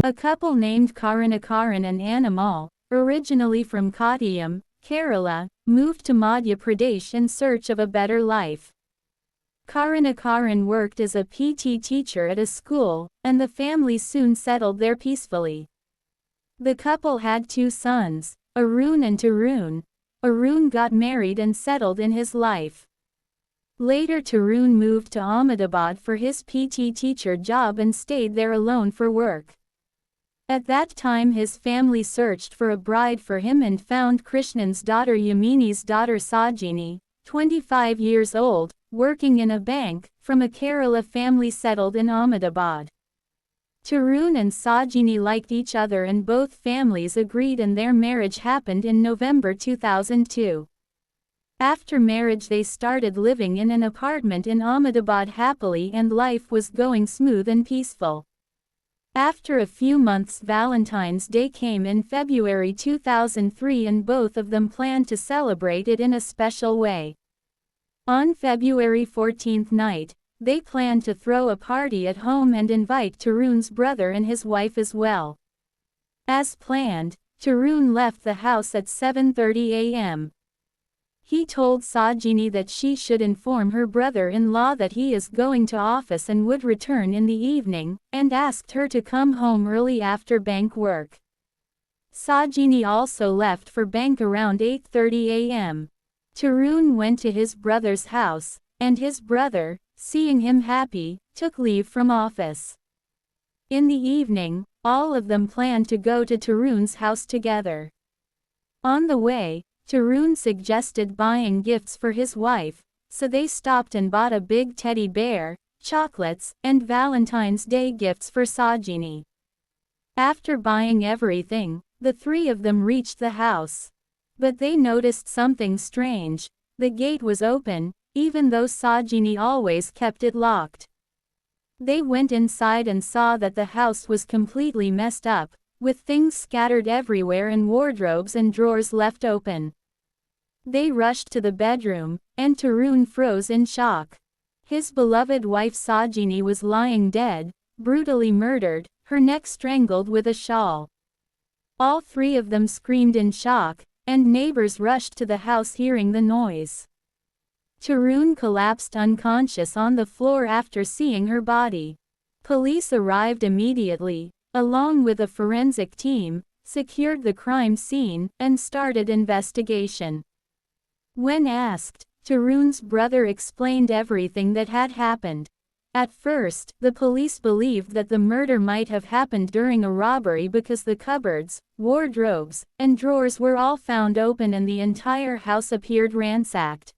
A couple named Karunakaran and Animal, originally from Kottayam, Kerala, moved to Madhya Pradesh in search of a better life. Karunakaran worked as a PT teacher at a school, and the family soon settled there peacefully. The couple had 2 sons, Arun and Tarun. Arun got married and settled in his life. Later Tarun moved to Ahmedabad for his PT teacher job and stayed there alone for work. At that time his family searched for a bride for him and found Krishnan's daughter Yamini's daughter Sajini, 25 years old, working in a bank, from a Kerala family settled in Ahmedabad. Tarun and Sajini liked each other and both families agreed, and their marriage happened in November 2002. After marriage they started living in an apartment in Ahmedabad happily, and life was going smooth and peaceful. After a few months Valentine's Day came in February 2003 and both of them planned to celebrate it in a special way. On February 14th night, they planned to throw a party at home and invite Tarun's brother and his wife as well. As planned, Tarun left the house at 7:30 a.m. He told Sajini that she should inform her brother-in-law that he is going to office and would return in the evening, and asked her to come home early after bank work. Sajini also left for bank around 8:30 a.m. Tarun went to his brother's house, and his brother, seeing him happy, took leave from office. In the evening, all of them planned to go to Tarun's house together. On the way, Tarun suggested buying gifts for his wife, so they stopped and bought a big teddy bear, chocolates, and Valentine's Day gifts for Sajini. After buying everything, the 3 of them reached the house. But they noticed something strange. The gate was open, even though Sajini always kept it locked. They went inside and saw that the house was completely messed up, with things scattered everywhere and wardrobes and drawers left open. They rushed to the bedroom, and Tarun froze in shock. His beloved wife Sajini was lying dead, brutally murdered, her neck strangled with a shawl. All 3 of them screamed in shock, and neighbors rushed to the house hearing the noise. Tarun collapsed unconscious on the floor after seeing her body. Police arrived immediately, along with a forensic team, secured the crime scene, and started investigation. When asked, Tarun's brother explained everything that had happened. At first, the police believed that the murder might have happened during a robbery because the cupboards, wardrobes, and drawers were all found open and the entire house appeared ransacked.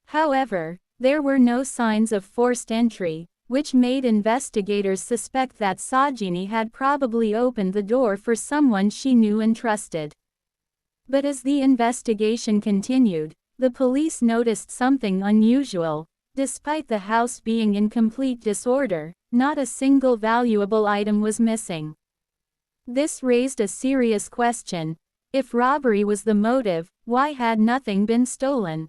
However, there were no signs of forced entry, which made investigators suspect that Sajini had probably opened the door for someone she knew and trusted. But as the investigation continued, the police noticed something unusual. Despite the house being in complete disorder, not a single valuable item was missing. This raised a serious question. If robbery was the motive, why had nothing been stolen?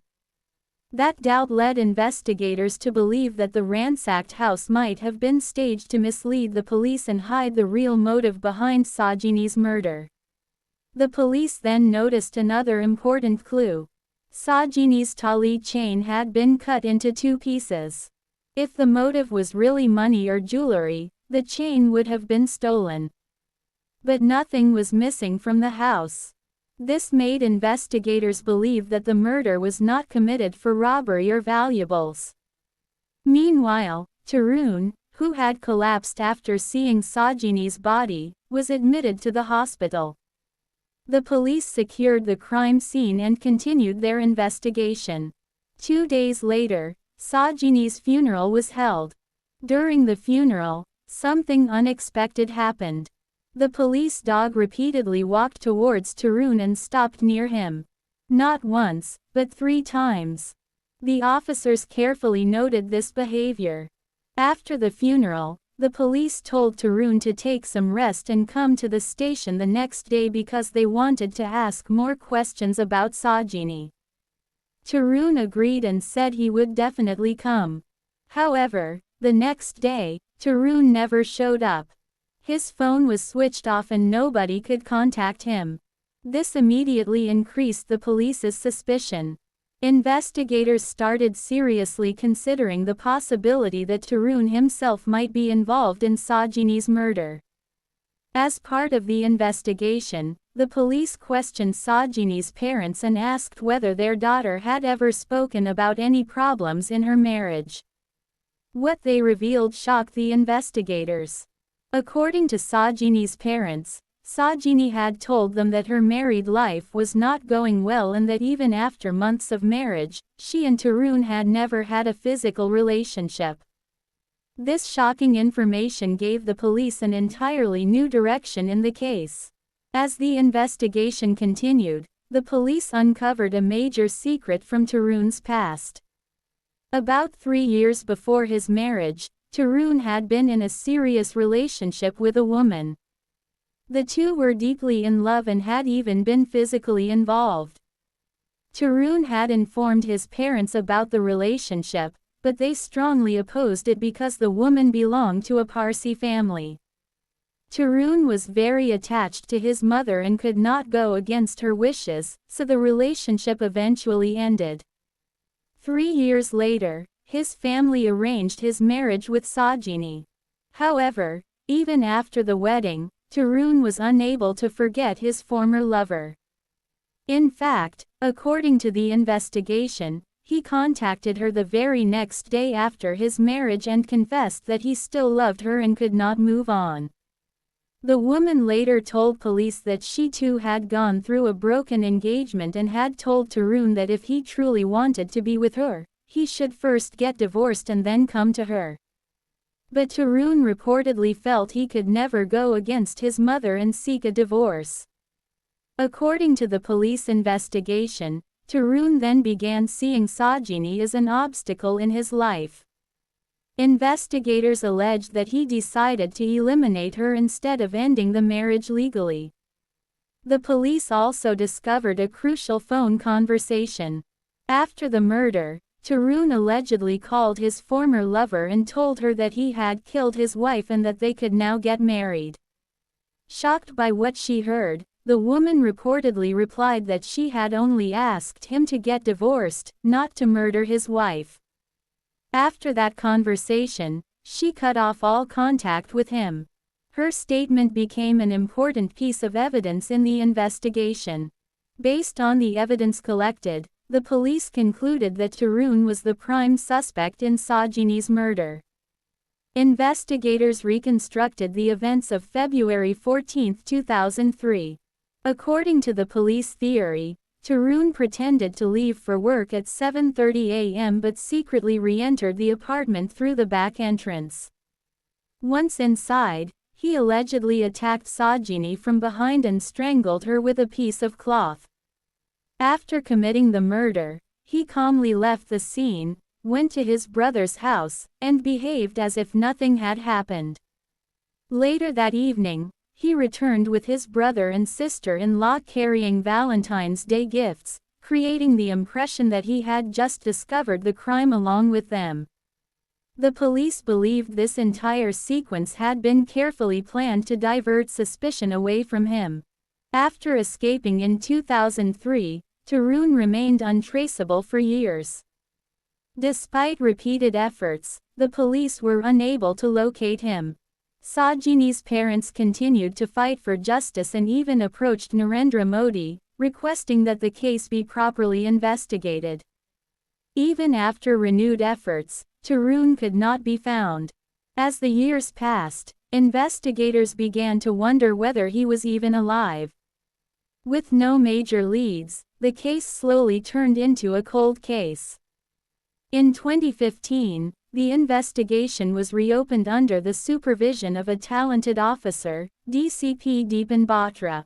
That doubt led investigators to believe that the ransacked house might have been staged to mislead the police and hide the real motive behind Sajini's murder. The police then noticed another important clue. Sajini's tali chain had been cut into 2 pieces. If the motive was really money or jewelry, the chain would have been stolen. But nothing was missing from the house. This made investigators believe that the murder was not committed for robbery or valuables. Meanwhile, Tarun, who had collapsed after seeing Sajini's body, was admitted to the hospital. The police secured the crime scene and continued their investigation. 2 days later, Sajini's funeral was held. During the funeral, something unexpected happened. The police dog repeatedly walked towards Tarun and stopped near him. Not once, but 3 times. The officers carefully noted this behavior. After the funeral, the police told Tarun to take some rest and come to the station the next day because they wanted to ask more questions about Sajini. Tarun agreed and said he would definitely come. However, the next day, Tarun never showed up. His phone was switched off and nobody could contact him. This immediately increased the police's suspicion. Investigators started seriously considering the possibility that Tarun himself might be involved in Sajini's murder. As part of the investigation, the police questioned Sajini's parents and asked whether their daughter had ever spoken about any problems in her marriage. What they revealed shocked the investigators. According to Sajini's parents, Sajini had told them that her married life was not going well and that even after months of marriage, she and Tarun had never had a physical relationship. This shocking information gave the police an entirely new direction in the case. As the investigation continued, the police uncovered a major secret from Tarun's past. About 3 years before his marriage, Tarun had been in a serious relationship with a woman. The two were deeply in love and had even been physically involved. Tarun had informed his parents about the relationship, but they strongly opposed it because the woman belonged to a Parsi family. Tarun was very attached to his mother and could not go against her wishes, so the relationship eventually ended. 3 years later, his family arranged his marriage with Sajini. However, even after the wedding, Tarun was unable to forget his former lover. In fact, according to the investigation, he contacted her the very next day after his marriage and confessed that he still loved her and could not move on. The woman later told police that she too had gone through a broken engagement and had told Tarun that if he truly wanted to be with her, he should first get divorced and then come to her. But Tarun reportedly felt he could never go against his mother and seek a divorce. According to the police investigation, Tarun then began seeing Sajini as an obstacle in his life. Investigators alleged that he decided to eliminate her instead of ending the marriage legally. The police also discovered a crucial phone conversation. After the murder, Tarun allegedly called his former lover and told her that he had killed his wife and that they could now get married. Shocked by what she heard, the woman reportedly replied that she had only asked him to get divorced, not to murder his wife. After that conversation, she cut off all contact with him. Her statement became an important piece of evidence in the investigation. Based on the evidence collected, the police concluded that Tarun was the prime suspect in Sajini's murder. Investigators reconstructed the events of February 14, 2003. According to the police theory, Tarun pretended to leave for work at 7:30 a.m. but secretly re-entered the apartment through the back entrance. Once inside, he allegedly attacked Sajini from behind and strangled her with a piece of cloth. After committing the murder, he calmly left the scene, went to his brother's house, and behaved as if nothing had happened. Later that evening, he returned with his brother and sister-in-law carrying Valentine's Day gifts, creating the impression that he had just discovered the crime along with them. The police believed this entire sequence had been carefully planned to divert suspicion away from him. After escaping in 2003, Tarun remained untraceable for years. Despite repeated efforts, the police were unable to locate him. Sajini's parents continued to fight for justice and even approached Narendra Modi, requesting that the case be properly investigated. Even after renewed efforts, Tarun could not be found. As the years passed, investigators began to wonder whether he was even alive. With no major leads, the case slowly turned into a cold case. In 2015, the investigation was reopened under the supervision of a talented officer, DCP Deepan Batra.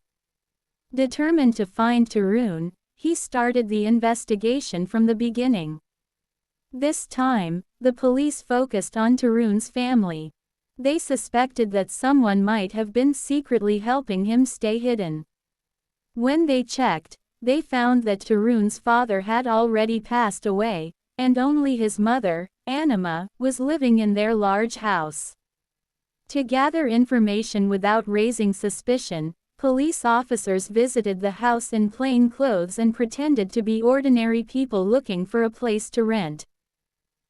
Determined to find Tarun, he started the investigation from the beginning. This time, the police focused on Tarun's family. They suspected that someone might have been secretly helping him stay hidden. When they checked, they found that Tarun's father had already passed away, and only his mother, Anima, was living in their large house. To gather information without raising suspicion, police officers visited the house in plain clothes and pretended to be ordinary people looking for a place to rent.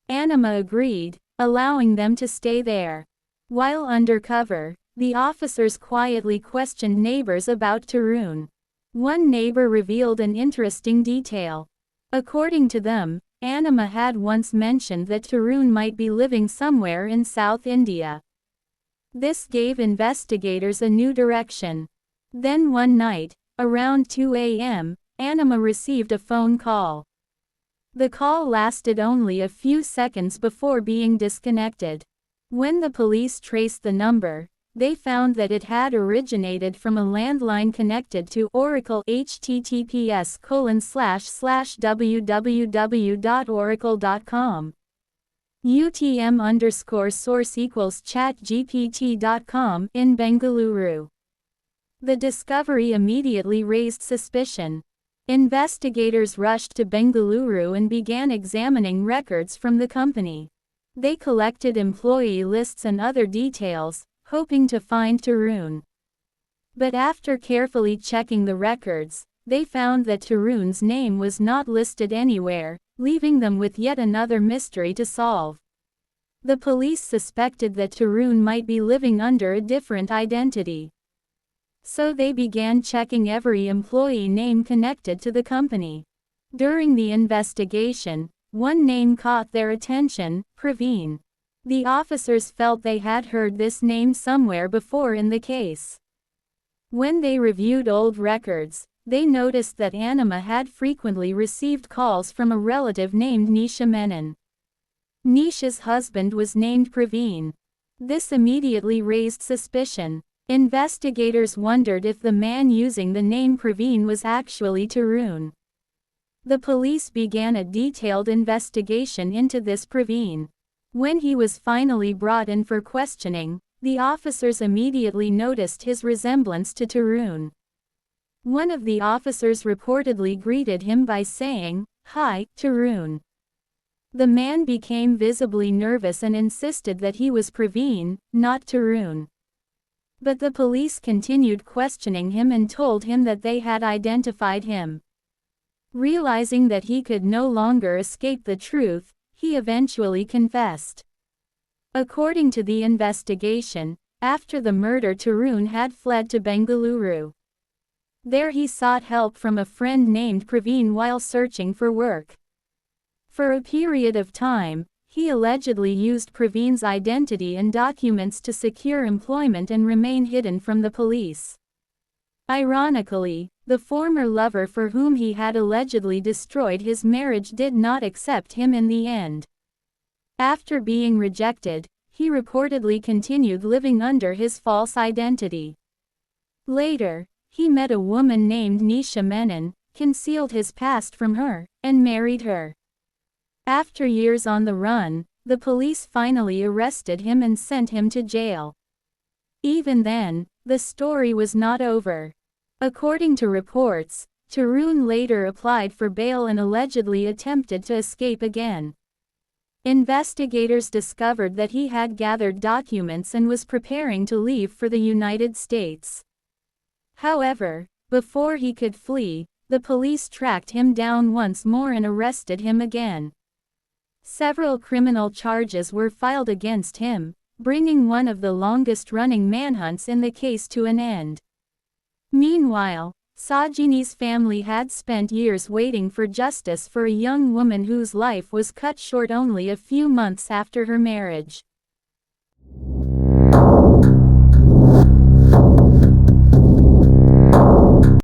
Anima agreed, allowing them to stay there. While undercover, the officers quietly questioned neighbors about Tarun. One neighbor revealed an interesting detail. According to them, Anima had once mentioned that Tarun might be living somewhere in South India. This gave investigators a new direction. Then one night, around 2 a.m., Anima received a phone call. The call lasted only a few seconds before being disconnected. When the police traced the number, they found that it had originated from a landline connected to Oracle https://www.oracle.com. UTM_source equals chatgpt.com in Bengaluru. The discovery immediately raised suspicion. Investigators rushed to Bengaluru and began examining records from the company. They collected employee lists and other details, hoping to find Tarun. But after carefully checking the records, they found that Tarun's name was not listed anywhere, leaving them with yet another mystery to solve. The police suspected that Tarun might be living under a different identity. So they began checking every employee name connected to the company. During the investigation, one name caught their attention: Praveen. The officers felt they had heard this name somewhere before in the case. When they reviewed old records, they noticed that Anima had frequently received calls from a relative named Nisha Menon. Nisha's husband was named Praveen. This immediately raised suspicion. Investigators wondered if the man using the name Praveen was actually Tarun. The police began a detailed investigation into this Praveen. When he was finally brought in for questioning, the officers immediately noticed his resemblance to Tarun. One of the officers reportedly greeted him by saying, "Hi, Tarun." The man became visibly nervous and insisted that he was Praveen, not Tarun. But the police continued questioning him and told him that they had identified him. Realizing that he could no longer escape the truth, he eventually confessed. According to the investigation, after the murder Tarun had fled to Bengaluru. There he sought help from a friend named Praveen while searching for work. For a period of time, he allegedly used Praveen's identity and documents to secure employment and remain hidden from the police. Ironically, the former lover for whom he had allegedly destroyed his marriage did not accept him in the end. After being rejected, he reportedly continued living under his false identity. Later, he met a woman named Nisha Menon, concealed his past from her, and married her. After years on the run, the police finally arrested him and sent him to jail. Even then, the story was not over. According to reports, Tarun later applied for bail and allegedly attempted to escape again. Investigators discovered that he had gathered documents and was preparing to leave for the United States. However, before he could flee, the police tracked him down once more and arrested him again. Several criminal charges were filed against him, bringing one of the longest-running manhunts in the case to an end. Meanwhile, Sajini's family had spent years waiting for justice for a young woman whose life was cut short only a few months after her marriage.